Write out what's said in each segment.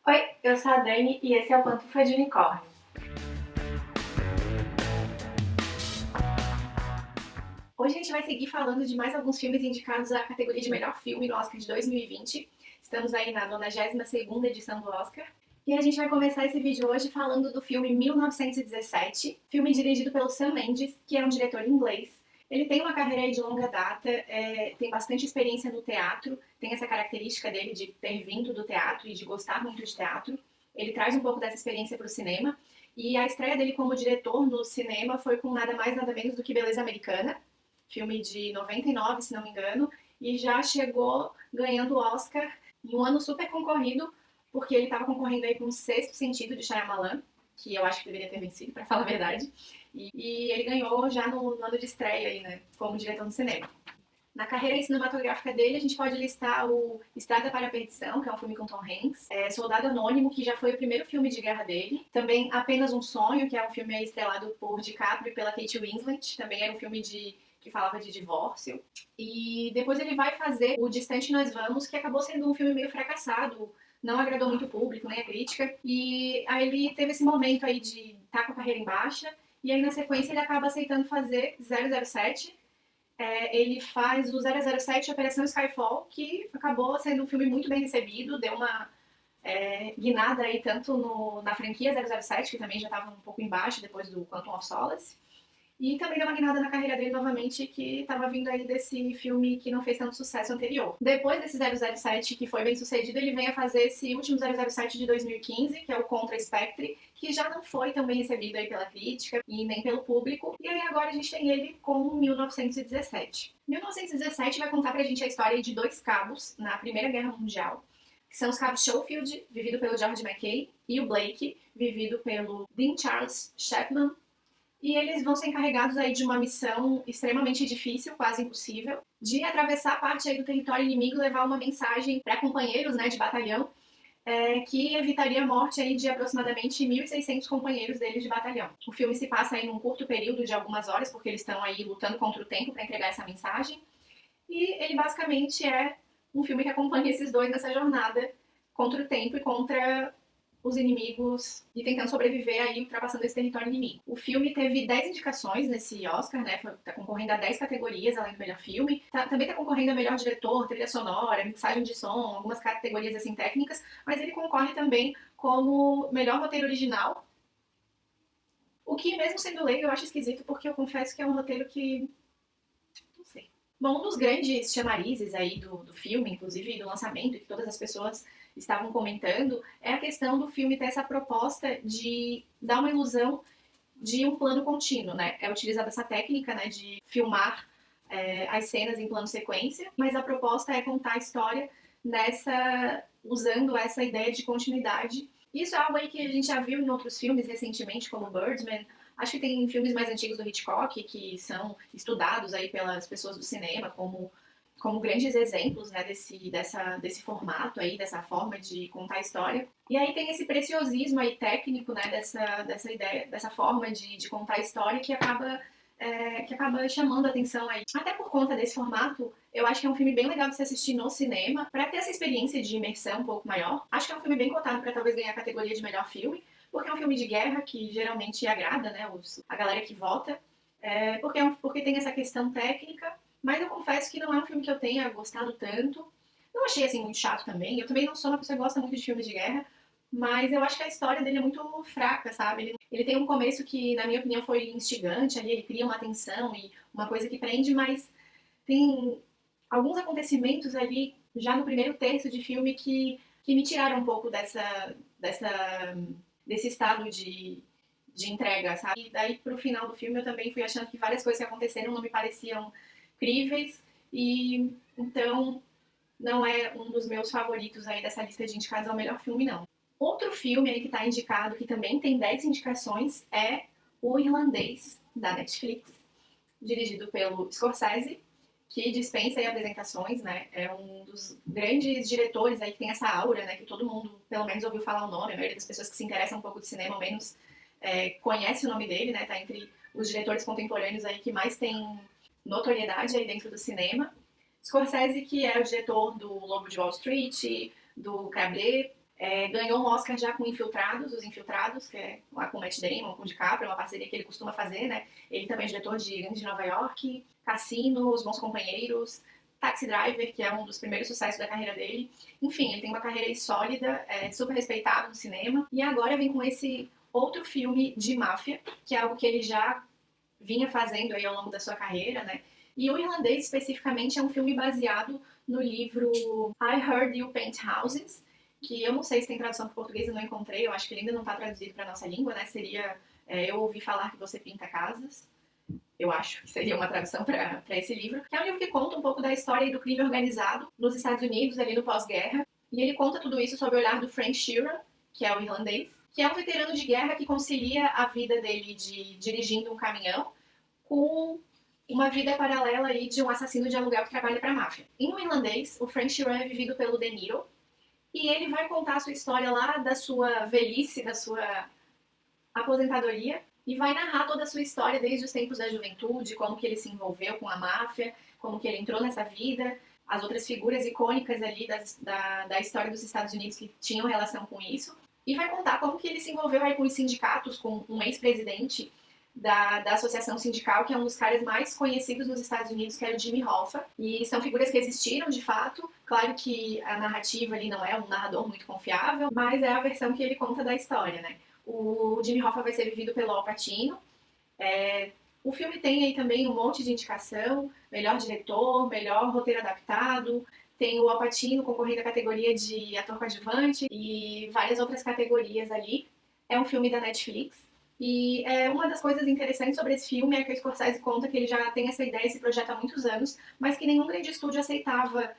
Oi, eu sou a Dani e esse é o Pantufa de Unicórnio. Hoje a gente vai seguir falando de mais alguns filmes indicados à categoria de melhor filme no Oscar de 2020. Estamos aí na 92ª edição do Oscar. E a gente vai começar esse vídeo hoje falando do filme 1917, filme dirigido pelo Sam Mendes, que é um diretor inglês. Ele tem uma carreira aí de longa data, tem bastante experiência no teatro, tem essa característica dele de ter vindo do teatro e de gostar muito de teatro. Ele traz um pouco dessa experiência para o cinema. E a estreia dele como diretor no cinema foi com nada mais nada menos do que Beleza Americana, filme de 99, se não me engano, e já chegou ganhando o Oscar em um ano super concorrido, porque ele estava concorrendo aí com o Sexto Sentido de Shyamalan, que eu acho que deveria ter vencido, para falar a verdade. E ele ganhou já no ano de estreia aí, né, como diretor no cinema. Na carreira cinematográfica dele, a gente pode listar o Estrada para a Perdição, que é um filme com Tom Hanks, Soldado Anônimo, que já foi o primeiro filme de guerra dele, também Apenas um Sonho, que é um filme estrelado por DiCaprio e pela Kate Winslet, também era um filme que falava de divórcio. E depois ele vai fazer O Distante Nós Vamos, que acabou sendo um filme meio fracassado, não agradou muito o público, nem a crítica, e aí ele teve esse momento aí de estar com a carreira em baixa, e aí na sequência ele acaba aceitando fazer 007, ele faz o 007 Operação Skyfall, que acabou sendo um filme muito bem recebido, deu uma guinada aí tanto na franquia 007, que também já estava um pouco embaixo depois do Quantum of Solace, e também deu uma guinada na carreira dele novamente, que estava vindo aí desse filme que não fez tanto sucesso anterior. Depois desse 007, que foi bem sucedido, ele vem a fazer esse último 007 de 2015, que é o Contra Spectre, que já não foi tão bem recebido aí pela crítica e nem pelo público. E aí agora a gente tem ele com 1917. 1917 vai contar pra gente a história de dois cabos na Primeira Guerra Mundial, que são os cabos Schofield, vivido pelo George Mackay, e o Blake, vivido pelo Dean Charles Chapman. E eles vão ser encarregados aí de uma missão extremamente difícil, quase impossível, de atravessar parte aí do território inimigo e levar uma mensagem para companheiros, né, de batalhão, que evitaria a morte aí de aproximadamente 1.600 companheiros deles de batalhão. O filme se passa aí num curto período de algumas horas, porque eles estão aí lutando contra o tempo para entregar essa mensagem. E ele basicamente é um filme que acompanha esses dois nessa jornada contra o tempo e contra os inimigos e tentando sobreviver aí ultrapassando esse território inimigo. O filme teve 10 indicações nesse Oscar, né? Tá concorrendo a 10 categorias além do melhor filme. Também tá concorrendo a melhor diretor, trilha sonora, mixagem de som, algumas categorias assim técnicas, mas ele concorre também como melhor roteiro original. O que, mesmo sendo leigo, eu acho esquisito, porque eu confesso que é um roteiro que não sei. Bom, um dos grandes chamarizes aí do filme, inclusive do lançamento, que todas as pessoas estavam comentando, é a questão do filme ter essa proposta de dar uma ilusão de um plano contínuo, né? É utilizada essa técnica, né, de filmar as cenas em plano sequência, mas a proposta é contar a história usando essa ideia de continuidade. Isso é algo aí que a gente já viu em outros filmes recentemente, como Birdman. Acho que tem filmes mais antigos do Hitchcock que são estudados aí pelas pessoas do cinema como grandes exemplos, né, desse formato aí, dessa forma de contar a história. E aí tem esse preciosismo aí técnico, né, dessa ideia, dessa forma de contar a história que acaba chamando a atenção aí. Até por conta desse formato, eu acho que é um filme bem legal de se assistir no cinema, para ter essa experiência de imersão um pouco maior. Acho que é um filme bem cotado para talvez ganhar a categoria de melhor filme, porque é um filme de guerra que geralmente agrada, né, a galera que vota, porque tem essa questão técnica, mas eu confesso que não é um filme que eu tenha gostado tanto. Não achei assim muito chato também. Eu também não sou uma pessoa que gosta muito de filmes de guerra, mas eu acho que a história dele é muito fraca, sabe? Ele tem um começo que, na minha opinião, foi instigante, ali ele cria uma tensão e uma coisa que prende, mas tem alguns acontecimentos ali, já no primeiro terço de filme, que me tiraram um pouco desse estado de entrega, sabe? E daí, pro final do filme, eu também fui achando que várias coisas que aconteceram não me pareciam críveis, e então não é um dos meus favoritos aí dessa lista de indicados ao melhor filme, não. Outro filme aí que está indicado, que também tem 10 indicações, é O Irlandês, da Netflix, dirigido pelo Scorsese, que dispensa aí apresentações, né? É um dos grandes diretores aí que tem essa aura, né? Que todo mundo, pelo menos, ouviu falar o nome. A maioria das pessoas que se interessam um pouco de cinema, ao menos, conhece o nome dele, né? Tá entre os diretores contemporâneos aí que mais tem notoriedade aí dentro do cinema. Scorsese, que é o diretor do Lobo de Wall Street, do Cabré, Ganhou um Oscar já com Infiltrados, Os Infiltrados, que é lá com o Matt Damon, com o DiCaprio, uma parceria que ele costuma fazer, né? Ele também é diretor de Gangue de Nova York, Cassino, Os Bons Companheiros, Taxi Driver, que é um dos primeiros sucessos da carreira dele. Enfim, ele tem uma carreira aí sólida, super respeitado no cinema. E agora vem com esse outro filme de máfia, que é algo que ele já vinha fazendo aí ao longo da sua carreira, né? E O Irlandês, especificamente, é um filme baseado no livro I Heard You Paint Houses, que eu não sei se tem tradução para o português, eu não encontrei, eu acho que ele ainda não está traduzido para a nossa língua, né? Seria Eu Ouvi Falar Que Você Pinta Casas. Eu acho que seria uma tradução para esse livro, que é um livro que conta um pouco da história do crime organizado nos Estados Unidos, ali no pós-guerra. E ele conta tudo isso sob o olhar do Frank Sheeran, que é o irlandês, que é um veterano de guerra que concilia a vida dele de dirigindo um caminhão com uma vida paralela aí de um assassino de aluguel que trabalha para a máfia. E no irlandês, o Frank Sheeran é vivido pelo De Niro, e ele vai contar a sua história lá da sua velhice, da sua aposentadoria, e vai narrar toda a sua história desde os tempos da juventude, como que ele se envolveu com a máfia, como que ele entrou nessa vida, as outras figuras icônicas ali da história dos Estados Unidos que tinham relação com isso, e vai contar como que ele se envolveu aí com os sindicatos, com um ex-presidente da Associação Sindical, que é um dos caras mais conhecidos nos Estados Unidos, que era o Jimmy Hoffa. E são figuras que existiram, de fato. Claro que a narrativa ali não é um narrador muito confiável, mas é a versão que ele conta da história, né? O Jimmy Hoffa vai ser vivido pelo Al Pacino. O filme tem aí também um monte de indicação, melhor diretor, melhor roteiro adaptado, tem o Al Pacino concorrendo à categoria de ator coadjuvante e várias outras categorias ali. É um filme da Netflix. E uma das coisas interessantes sobre esse filme é que o Scorsese conta que ele já tem essa ideia, esse projeto há muitos anos, mas que nenhum grande estúdio aceitava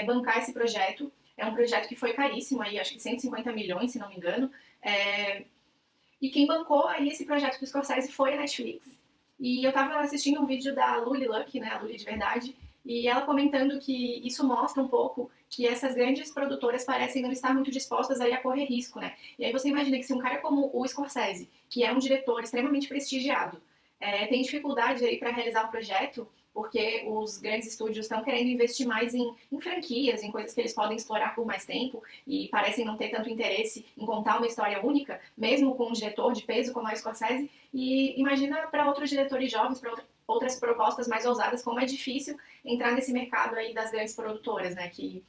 bancar esse projeto. É um projeto que foi caríssimo, aí, acho que 150 milhões, se não me engano. E quem bancou aí esse projeto do Scorsese foi a Netflix. E eu tava assistindo um vídeo da Luli Luck, né, a Luli de verdade, e ela comentando que isso mostra um pouco que essas grandes produtoras parecem não estar muito dispostas aí a correr risco, né? E aí você imagina que se um cara como o Scorsese, que é um diretor extremamente prestigiado, tem dificuldade aí para realizar um projeto, porque os grandes estúdios estão querendo investir mais em franquias, em coisas que eles podem explorar por mais tempo e parecem não ter tanto interesse em contar uma história única, mesmo com um diretor de peso como a Scorsese. E imagina para outros diretores jovens, para outras propostas mais ousadas, como é difícil entrar nesse mercado aí das grandes produtoras, né? Que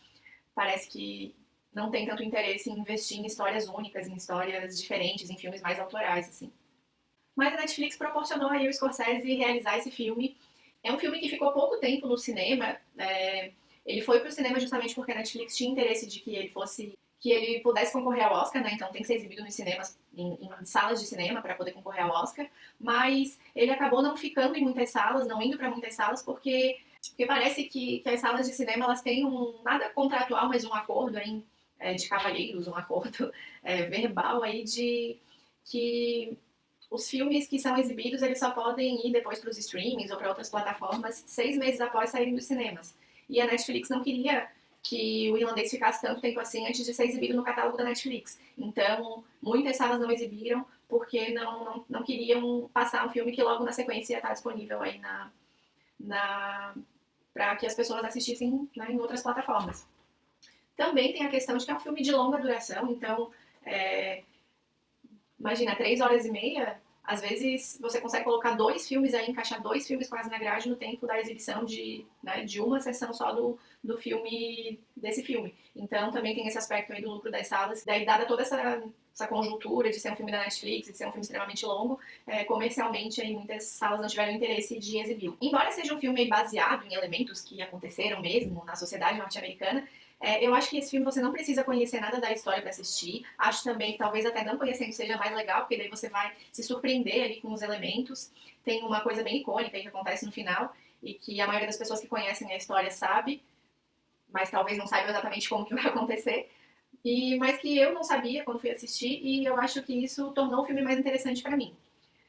parece que não tem tanto interesse em investir em histórias únicas, em histórias diferentes, em filmes mais autorais, assim. Mas a Netflix proporcionou aí o Scorsese realizar esse filme. É um filme que ficou pouco tempo no cinema. Ele foi pro cinema justamente porque a Netflix tinha interesse de que ele pudesse concorrer ao Oscar, né? Então tem que ser exibido nos cinemas, em salas de cinema para poder concorrer ao Oscar. Mas ele acabou não ficando em muitas salas, não indo para muitas salas, porque parece que as salas de cinema elas têm nada contratual, mas um acordo aí, de cavalheiros, um acordo verbal aí de que os filmes que são exibidos eles só podem ir depois para os streamings ou para outras plataformas 6 meses após saírem dos cinemas. E a Netflix não queria que o irlandês ficasse tanto tempo assim antes de ser exibido no catálogo da Netflix. Então, muitas salas não exibiram porque não queriam passar um filme que logo na sequência ia estar disponível aí para que as pessoas assistissem, né, em outras plataformas. Também tem a questão de que é um filme de longa duração, então imagina, 3 horas e meia, às vezes você consegue colocar 2 filmes aí, encaixar 2 filmes quase na grade no tempo da exibição de uma sessão só do filme, desse filme. Então também tem esse aspecto aí do lucro das salas, daí dada toda essa conjuntura de ser um filme da Netflix, de ser um filme extremamente longo, comercialmente aí muitas salas não tiveram interesse de exibi-lo. Embora seja um filme baseado em elementos que aconteceram mesmo na sociedade norte-americana, eu acho que esse filme você não precisa conhecer nada da história para assistir. Acho também que talvez até não conhecendo seja mais legal, porque daí você vai se surpreender ali com os elementos. Tem uma coisa bem icônica aí que acontece no final e que a maioria das pessoas que conhecem a história sabe, mas talvez não saiba exatamente como que vai acontecer. Mas que eu não sabia quando fui assistir e eu acho que isso tornou o filme mais interessante para mim.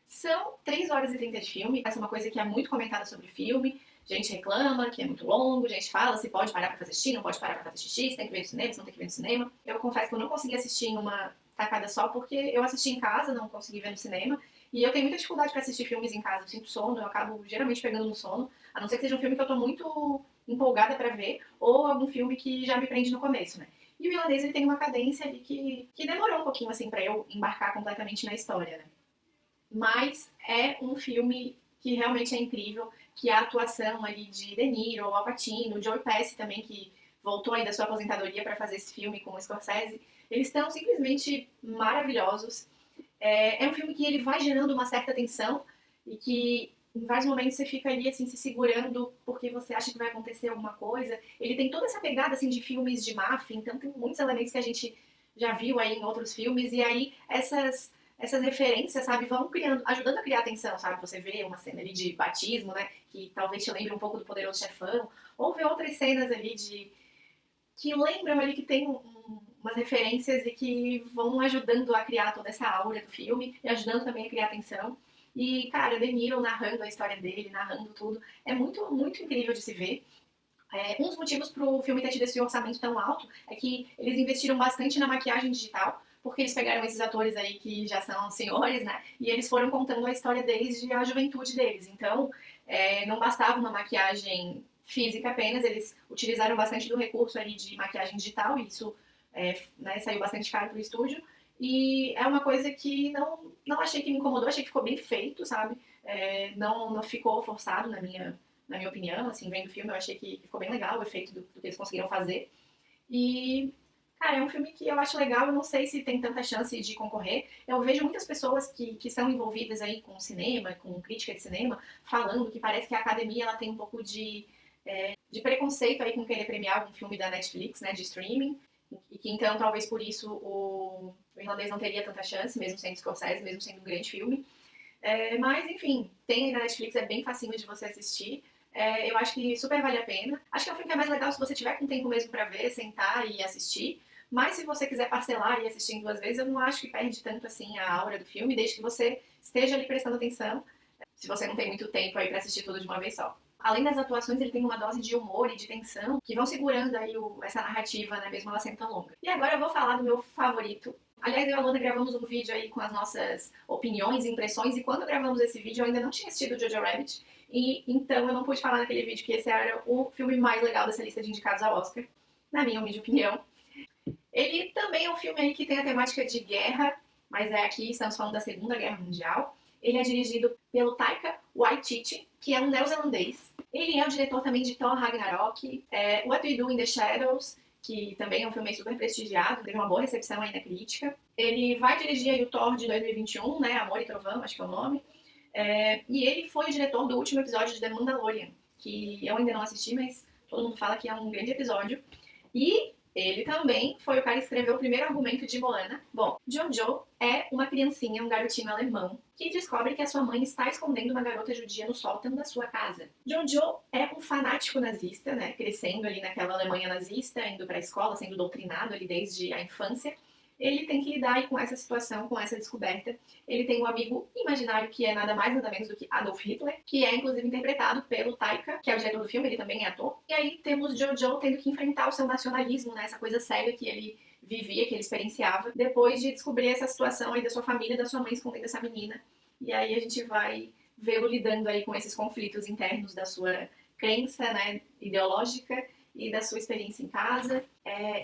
São 3 horas e 30 de filme, essa é uma coisa que é muito comentada sobre o filme. Gente reclama que é muito longo, gente fala se pode parar pra fazer xixi, não pode parar pra fazer xixi, se tem que ver no cinema, se não tem que ver no cinema. Eu confesso que eu não consegui assistir em uma tacada só, porque eu assisti em casa, não consegui ver no cinema. E eu tenho muita dificuldade pra assistir filmes em casa, eu sinto sono, eu acabo geralmente pegando no sono. A não ser que seja um filme que eu tô muito empolgada pra ver, ou algum filme que já me prende no começo, né? E o irlandês ele tem uma cadência ali que demorou um pouquinho assim para eu embarcar completamente na história, né? Mas é um filme que realmente é incrível, que a atuação ali de De Niro, Al Pacino, Joe Pesci também, que voltou aí da sua aposentadoria para fazer esse filme com o Scorsese, eles estão simplesmente maravilhosos. É um filme que ele vai gerando uma certa tensão e que em vários momentos você fica ali assim se segurando porque você acha que vai acontecer alguma coisa. Ele tem toda essa pegada assim de filmes de máfia, então tem muitos elementos que a gente já viu aí em outros filmes e aí essas referências, sabe, vão criando, ajudando a criar atenção, sabe? Você vê uma cena ali de batismo, né, que talvez te lembre um pouco do Poderoso Chefão, ou vê outras cenas ali de que lembram ali que tem umas referências e que vão ajudando a criar toda essa aura do filme e ajudando também a criar atenção. E, cara, De Niro narrando a história dele, narrando tudo, é muito, muito incrível de se ver. Um dos motivos para o filme ter tido esse orçamento tão alto é que eles investiram bastante na maquiagem digital, porque eles pegaram esses atores aí que já são senhores, né? E eles foram contando a história desde a juventude deles. Então, não bastava uma maquiagem física apenas, eles utilizaram bastante do recurso ali de maquiagem digital, e isso né, saiu bastante caro para o estúdio. E é uma coisa que não achei que me incomodou, achei que ficou bem feito, sabe? Não ficou forçado na minha opinião, assim, vendo o filme, eu achei que ficou bem legal o efeito do que eles conseguiram fazer. E, cara, é um filme que eu acho legal, eu não sei se tem tanta chance de concorrer. Eu vejo muitas pessoas que são envolvidas aí com cinema, com crítica de cinema, falando que parece que a academia ela tem um pouco de preconceito aí com querer premiar algum filme da Netflix, né, de streaming, e que então talvez por isso o irlandês não teria tanta chance, mesmo sendo Scorsese, mesmo sendo um grande filme. Mas, enfim, tem aí na Netflix, é bem facinho de você assistir. Eu acho que super vale a pena. Acho que é um filme que é mais legal se você tiver com tempo mesmo pra ver, sentar e assistir. Mas se você quiser parcelar e assistir em duas vezes, eu não acho que perde tanto assim a aura do filme, desde que você esteja ali prestando atenção, se você não tem muito tempo aí pra assistir tudo de uma vez só. Além das atuações, ele tem uma dose de humor e de tensão que vão segurando aí essa narrativa, né, mesmo ela sendo tão longa. E agora eu vou falar do meu favorito. Aliás, eu e a Luana gravamos um vídeo aí com as nossas opiniões e impressões, e quando gravamos esse vídeo eu ainda não tinha assistido Jojo Rabbit, e então eu não pude falar naquele vídeo que esse era o filme mais legal dessa lista de indicados ao Oscar, na minha humilde opinião. Ele também é um filme aí que tem a temática de guerra, mas aqui estamos falando da Segunda Guerra Mundial. Ele é dirigido pelo Taika Waititi, que é um neozelandês. Ele é o diretor também de Thor Ragnarok, What We Do in the Shadows, que também é um filme super prestigiado, teve uma boa recepção aí na crítica. Ele vai dirigir aí o Thor de 2021, né, Amor e Trovão, acho que é o nome. E ele foi o diretor do último episódio de The Mandalorian, que eu ainda não assisti, mas todo mundo fala que é um grande episódio. E ele também foi o cara que escreveu o primeiro argumento de Moana. Bom, Jojo é uma criancinha, um garotinho alemão, que descobre que a sua mãe está escondendo uma garota judia no sótão da sua casa. Jojo é um fanático nazista, né, crescendo ali naquela Alemanha nazista, indo para a escola, sendo doutrinado ali desde a infância. Ele tem que lidar aí com essa situação, com essa descoberta. Ele tem um amigo imaginário que é nada mais nada menos do que Adolf Hitler, que é inclusive interpretado pelo Taika, que é o diretor do filme, ele também é ator. E aí temos Jojo tendo que enfrentar o seu nacionalismo, né, essa coisa cega que ele vivia, que ele experienciava, depois de descobrir essa situação aí da sua família, da sua mãe escondendo essa menina. E aí a gente vai vê-lo lidando aí com esses conflitos internos da sua crença, né, ideológica e da sua experiência em casa.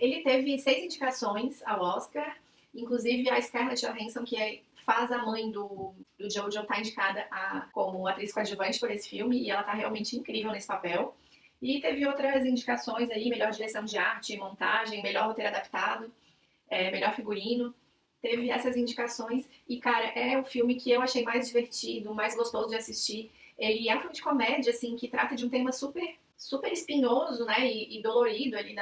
Ele teve 6 indicações ao Oscar, inclusive a Scarlett Johansson, que faz a mãe do Jojo, está indicada como atriz coadjuvante por esse filme, e ela está realmente incrível nesse papel. E teve outras indicações aí, melhor direção de arte, montagem, melhor roteiro adaptado, melhor figurino. Teve essas indicações e, cara, é o filme que eu achei mais divertido, mais gostoso de assistir. Ele é um filme de comédia, assim, que trata de um tema super espinhoso, né, e dolorido ali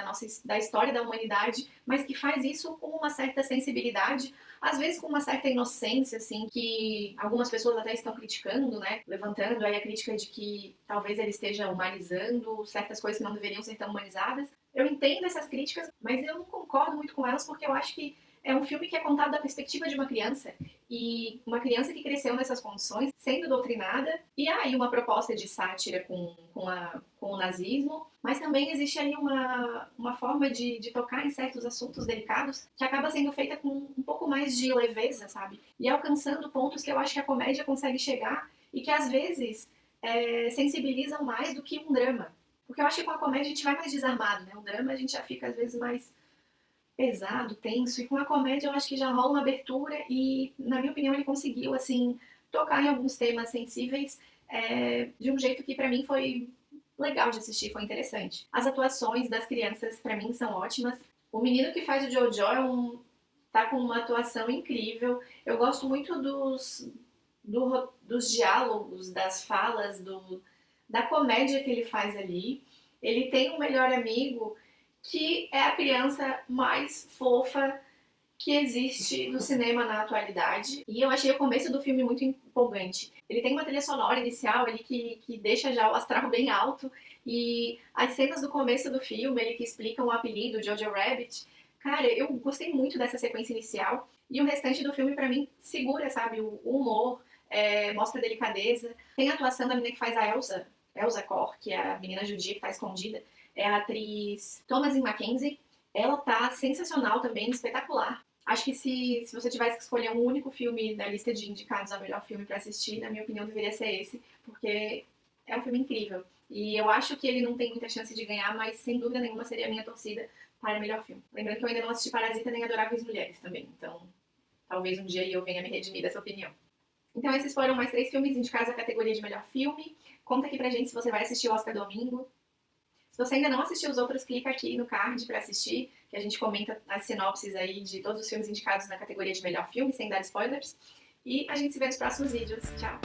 da história da humanidade, mas que faz isso com uma certa sensibilidade, às vezes com uma certa inocência, assim, que algumas pessoas até estão criticando, né, levantando aí a crítica de que talvez ele esteja humanizando certas coisas que não deveriam ser tão humanizadas. Eu entendo essas críticas, mas eu não concordo muito com elas, porque eu acho que é um filme que é contado da perspectiva de uma criança, e uma criança que cresceu nessas condições, sendo doutrinada, e há aí uma proposta de sátira com o nazismo, mas também existe aí uma forma de tocar em certos assuntos delicados que acaba sendo feita com um pouco mais de leveza, sabe? E alcançando pontos que eu acho que a comédia consegue chegar e que às vezes sensibilizam mais do que um drama. Porque eu acho que com a comédia a gente vai mais desarmado, né? O drama a gente já fica às vezes pesado, tenso, e com a comédia eu acho que já rola uma abertura e, na minha opinião, ele conseguiu, assim, tocar em alguns temas sensíveis de um jeito que pra mim foi legal de assistir, foi interessante. As atuações das crianças pra mim são ótimas. O menino que faz o Jojo tá com uma atuação incrível. Eu gosto muito dos diálogos, das falas, da comédia que ele faz ali. Ele tem um melhor amigo que é a criança mais fofa que existe no cinema na atualidade. E eu achei o começo do filme muito empolgante. Ele tem uma trilha sonora inicial ali que deixa já o astral bem alto. E as cenas do começo do filme, ele que explica o apelido, Jojo Rabbit, cara, eu gostei muito dessa sequência inicial. E o restante do filme, pra mim, segura, sabe? O humor, mostra delicadeza. Tem a atuação da menina que faz a Elsa Cor, que é a menina judia que tá escondida. É a atriz Thomasin Mackenzie. Ela tá sensacional também, espetacular. Acho que se você tivesse que escolher um único filme da lista de indicados ao melhor filme pra assistir, na minha opinião, deveria ser esse, porque é um filme incrível. E eu acho que ele não tem muita chance de ganhar, mas sem dúvida nenhuma seria a minha torcida para melhor filme. Lembrando que eu ainda não assisti Parasita nem Adoráveis Mulheres também, então talvez um dia eu venha me redimir dessa opinião. Então esses foram mais 3 filmes indicados à categoria de melhor filme. Conta aqui pra gente se você vai assistir o Oscar domingo. Se você ainda não assistiu os outros, clica aqui no card para assistir, que a gente comenta as sinopses aí de todos os filmes indicados na categoria de melhor filme, sem dar spoilers. E a gente se vê nos próximos vídeos. Tchau!